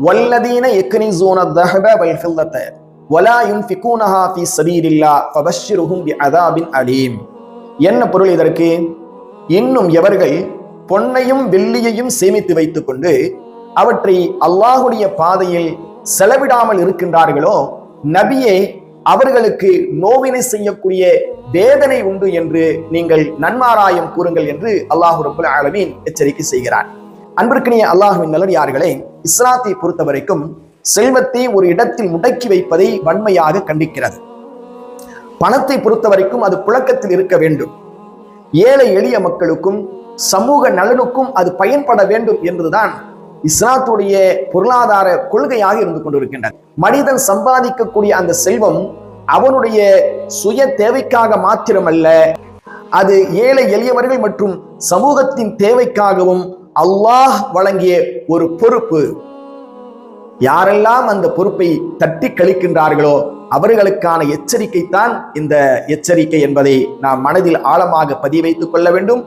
வல்லதீன யக்னிஸூன الذهب والفضة ولا ينفقونها في سبيل الله فبشرهم بعذاب أليم. என்ன பொருள் இதற்கு? இன்னும் எவர்கள் பொன்னையும் வெள்ளியையும் சேமித்து வைத்துக் கொண்டு அவற்றை அல்லாஹுடைய பாதையில் செலவிடாமல் இருக்கின்றார்களோ, நபியே, அவர்களுக்கு நோவினை செய்யக்கூடிய வேதனை உண்டு என்று நீங்கள் நன்மாராயம் கூறுங்கள் என்று அல்லாஹ் ரப்பல் ஆலமீன் எச்சரிக்கை செய்கிறார். அன்பிற்கினிய அல்லாஹ்வின் நல்லடியார்களே, இஸ்லாத்தை பொறுத்த வரைக்கும் செல்வத்தை ஒரு இடத்தில் முடக்கி வைப்பதை வன்மையாக கண்டிக்கிறது. பணத்தை பொறுத்த வரைக்கும் அது புழக்கத்தில் இருக்க வேண்டும். ஏழை எளிய மக்களுக்கும் சமூக நலனுக்கும் அது பயன்பட வேண்டும் என்பதுதான் இஸ்லாத்துடைய பொருளாதார கொள்கையாக இருந்து கொண்டிருக்கின்றது. மனிதன் சம்பாதிக்கக்கூடிய அந்த செல்வம் அவனுடைய சுய தேவைக்காக மாத்திரமல்ல, அது ஏழை எளியவர்கள் மற்றும் சமூகத்தின் தேவைக்காகவும் அல்லாஹ் வழங்கிய ஒரு பொறுப்பு. யாரெல்லாம் அந்த பொறுப்பை தட்டி கழிக்கின்றார்களோ அவர்களுக்கான எச்சரிக்கை தான் இந்த எச்சரிக்கை என்பதை நாம் மனதில் ஆழமாக பதிய வைத்துக் கொள்ள வேண்டும்.